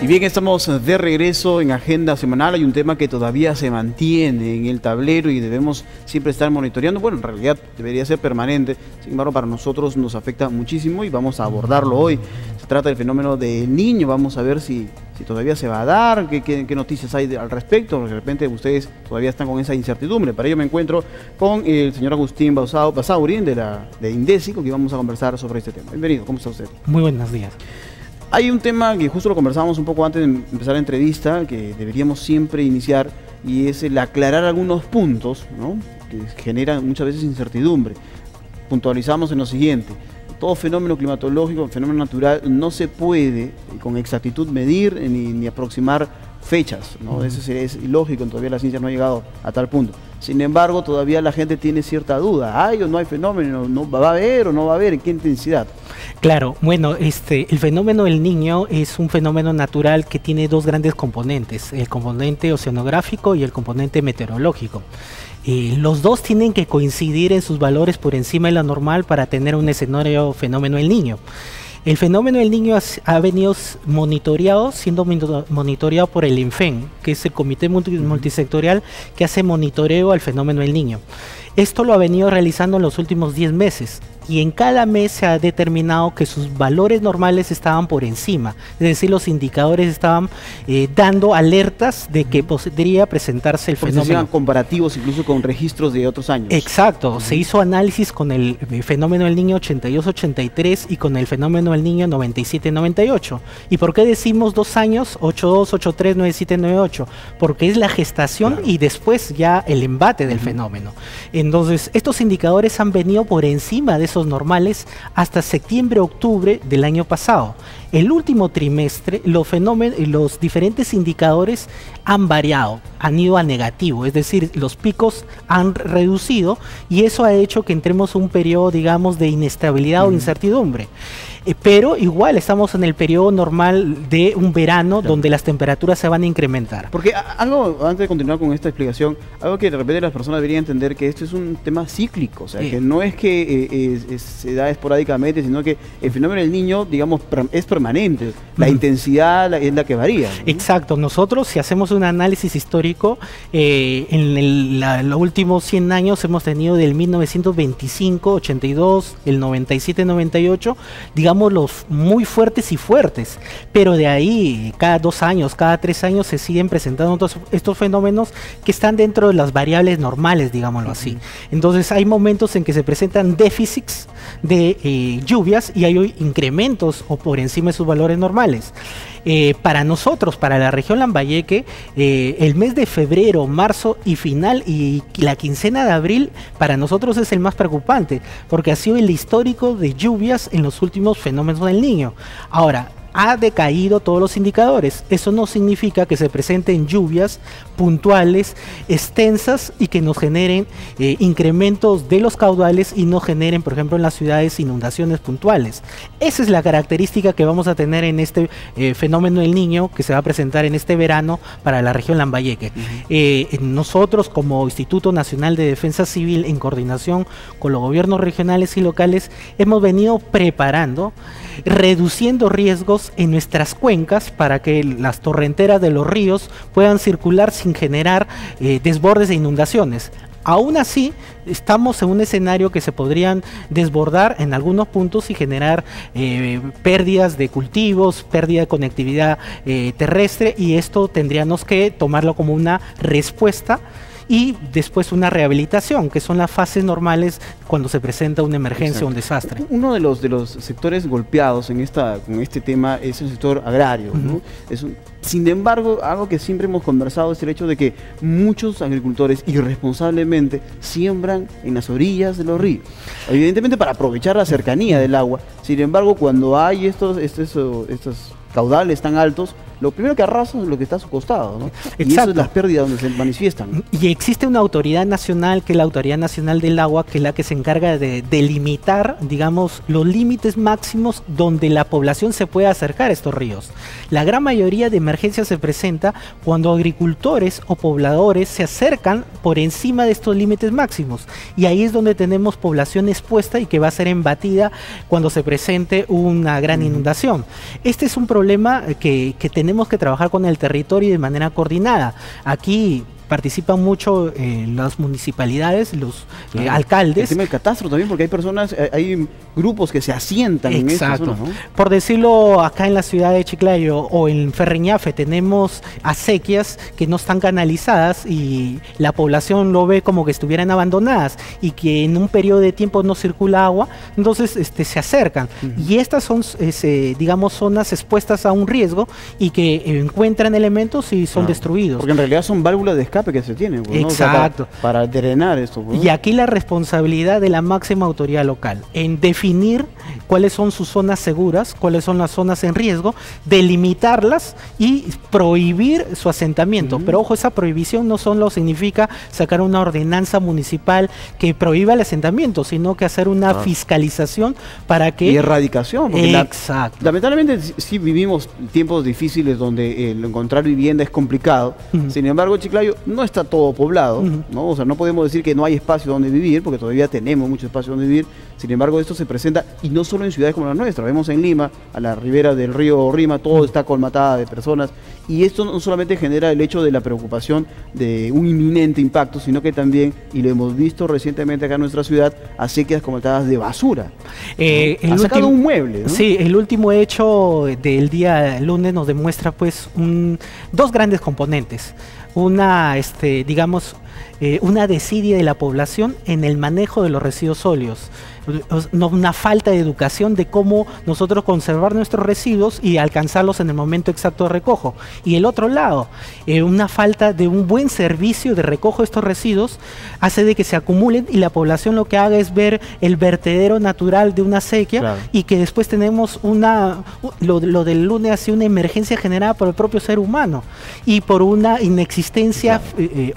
Y bien, estamos de regreso en Agenda Semanal. Hay un tema que todavía se mantiene en el tablero y debemos siempre estar monitoreando. Bueno, en realidad debería ser permanente. Sin embargo, para nosotros nos afecta muchísimo y vamos a abordarlo hoy. Se trata del fenómeno del Niño. Vamos a ver si todavía se va a dar, qué noticias hay al respecto. De repente ustedes todavía están con esa incertidumbre. Para ello me encuentro con el señor Agustín Basauri de INDECI, con quien vamos a conversar sobre este tema. Bienvenido, ¿cómo está usted? Muy buenos días. Hay un tema que justo lo conversábamos un poco antes de empezar la entrevista, que deberíamos siempre iniciar, y es el aclarar algunos puntos, ¿no?, que generan muchas veces incertidumbre. Puntualizamos en lo siguiente: todo fenómeno climatológico, fenómeno natural, no se puede con exactitud medir ni aproximar fechas, ¿no? Eso es ilógico, todavía la ciencia no ha llegado a tal punto. Sin embargo, todavía la gente tiene cierta duda. ¿Hay o no hay fenómeno? ¿No va a haber o no va a haber? ¿En qué intensidad? Claro, bueno, el fenómeno del Niño es un fenómeno natural que tiene dos grandes componentes: el componente oceanográfico y el componente meteorológico. Los dos tienen que coincidir en sus valores por encima de lo normal para tener un escenario fenómeno del Niño. El fenómeno del Niño ha venido siendo monitoreado por el INFEN, que es el Comité Multisectorial que hace monitoreo al fenómeno del Niño. Esto lo ha venido realizando en los últimos 10 meses y en cada mes se ha determinado que sus valores normales estaban por encima, es decir, los indicadores estaban dando alertas de que podría presentarse el fenómeno. Se hacían comparativos incluso con registros de otros años. Exacto, se hizo análisis con el fenómeno del Niño 82-83 y con el fenómeno del Niño 97-98. ¿Y por qué decimos 2 años, 82, 83, 97, 98? Porque es la gestación, claro, y después ya el embate del fenómeno. Entonces, estos indicadores han venido por encima de esos normales hasta septiembre-octubre del año pasado. El último trimestre, los diferentes indicadores han variado, han ido a negativo, es decir, los picos han reducido y eso ha hecho que entremos a un periodo, digamos, de inestabilidad o incertidumbre. Pero igual estamos en el periodo normal de un verano, claro, donde las temperaturas se van a incrementar. Porque algo, antes de continuar con esta explicación, algo que de repente las personas deberían entender, que esto es un tema cíclico, o sea, que no es que se da esporádicamente, sino que el fenómeno del Niño, digamos, es permanente, la intensidad es la que varía, ¿no? Exacto, nosotros si hacemos un análisis histórico, en los últimos 100 años hemos tenido del 1925, 82, el 97, 98, digamos, los muy fuertes y fuertes, pero de ahí cada 2 años, cada 3 años se siguen presentando estos fenómenos que están dentro de las variables normales, digámoslo así. Entonces hay momentos en que se presentan déficits de lluvias y hay incrementos o por encima de sus valores normales. Para nosotros, para la región Lambayeque, el mes de febrero, marzo y final y la quincena de abril para nosotros es el más preocupante, porque ha sido el histórico de lluvias en los últimos fenómenos del Niño. Ahora, ha decaído todos los indicadores. Eso no significa que se presenten lluvias puntuales, extensas y que nos generen incrementos de los caudales y no generen, por ejemplo, en las ciudades inundaciones puntuales. Esa es la característica que vamos a tener en este fenómeno del Niño que se va a presentar en este verano para la región Lambayeque. Nosotros, como Instituto Nacional de Defensa Civil, en coordinación con los gobiernos regionales y locales, hemos venido preparando, reduciendo riesgos en nuestras cuencas para que las torrenteras de los ríos puedan circular sin generar desbordes e inundaciones. Aún así, estamos en un escenario que se podrían desbordar en algunos puntos y generar pérdidas de cultivos, pérdida de conectividad terrestre, y esto tendríamos que tomarlo como una respuesta y después una rehabilitación, que son las fases normales cuando se presenta una emergencia o un desastre. Uno de los sectores golpeados con este tema es el sector agrario, ¿no? Sin embargo, algo que siempre hemos conversado es el hecho de que muchos agricultores irresponsablemente siembran en las orillas de los ríos, evidentemente para aprovechar la cercanía del agua. Sin embargo, cuando hay estos caudales tan altos, lo primero que arrasa es lo que está a su costado, ¿no? Y eso es las pérdidas donde se manifiestan. Y existe una autoridad nacional, que es la Autoridad Nacional del Agua, que es la que se encarga de delimitar, digamos, los límites máximos donde la población se puede acercar a estos ríos. La gran mayoría de emergencias se presenta cuando agricultores o pobladores se acercan por encima de estos límites máximos, y ahí es donde tenemos población expuesta y que va a ser embatida cuando se presente una gran inundación. Este es un problema que tenemos tenemos que trabajar con el territorio y de manera coordinada. Aquí participan mucho las municipalidades, los alcaldes. El tema del catastro también, porque hay personas, hay grupos que se asientan en esta zona, ¿no? Por decirlo, acá en la ciudad de Chiclayo o en Ferreñafe tenemos acequias que no están canalizadas y la población lo ve como que estuvieran abandonadas y que en un periodo de tiempo no circula agua, entonces se acercan. Y estas son, digamos, zonas expuestas a un riesgo y que encuentran elementos y son destruidos. Porque en realidad son válvulas de escape que se tienen, pues, ¿no? Exacto. O sea, para drenar esto, pues, ¿no? Y aquí la responsabilidad de la máxima autoridad local en definir cuáles son sus zonas seguras, cuáles son las zonas en riesgo, delimitarlas y prohibir su asentamiento. Pero ojo, esa prohibición no solo significa sacar una ordenanza municipal que prohíba el asentamiento, sino que hacer una fiscalización para que... Y erradicación. Porque exacto. Lamentablemente sí vivimos tiempos difíciles donde encontrar vivienda es complicado. Sin embargo, Chiclayo no está todo poblado, ¿no? O sea, no podemos decir que no hay espacio donde vivir, porque todavía tenemos mucho espacio donde vivir. Sin embargo, esto se presenta, y no solo en ciudades como la nuestra. Vemos en Lima, a la ribera del río Rima, todo está colmatada de personas. Y esto no solamente genera el hecho de la preocupación de un inminente impacto, sino que también, y lo hemos visto recientemente acá en nuestra ciudad, acequias colmadas de basura. ¿No? Ha sacado un mueble, ¿no? Sí, el último hecho del día lunes nos demuestra pues dos grandes componentes. Una, digamos, una desidia de la población en el manejo de los residuos sólidos. Una falta de educación de cómo nosotros conservar nuestros residuos y alcanzarlos en el momento exacto de recojo. Y el otro lado, una falta de un buen servicio de recojo de estos residuos hace de que se acumulen y la población lo que haga es ver el vertedero natural de una acequia, y que después tenemos lo del lunes así, una emergencia generada por el propio ser humano y por una inexistencia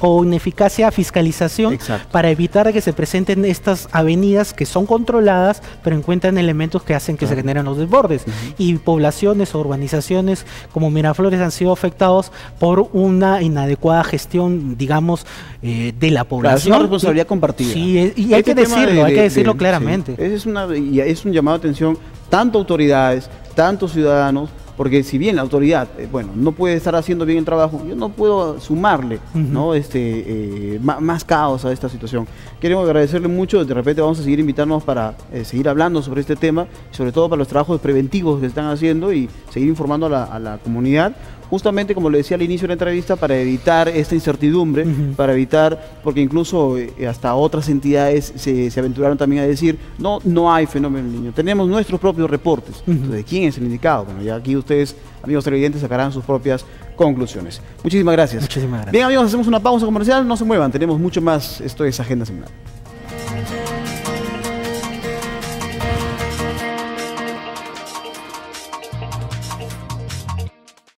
o ineficacia fiscalización para evitar que se presenten estas avenidas que son controladas, pero encuentran elementos que hacen que se generen los desbordes. Y poblaciones o urbanizaciones como Miraflores han sido afectados por una inadecuada gestión, digamos, de la población. Es una responsabilidad compartida. Sí, y hay que decirlo claramente. Sí. Es un llamado de atención, tanto autoridades, tanto ciudadanos, porque si bien la autoridad, no puede estar haciendo bien el trabajo, yo no puedo sumarle, ¿no? Más caos a esta situación. Queremos agradecerle mucho, de repente vamos a seguir invitarnos para seguir hablando sobre este tema, sobre todo para los trabajos preventivos que están haciendo y seguir informando a la comunidad. Justamente, como le decía al inicio de la entrevista, para evitar esta incertidumbre, para evitar, porque incluso hasta otras entidades se aventuraron también a decir, no hay fenómeno del Niño, tenemos nuestros propios reportes. Entonces, ¿de quién es el indicado? Bueno, ya aquí ustedes, amigos televidentes, sacarán sus propias conclusiones. Muchísimas gracias. Muchísimas gracias. Bien, amigos, hacemos una pausa comercial, no se muevan, tenemos mucho más. Esto es Agenda Semanal.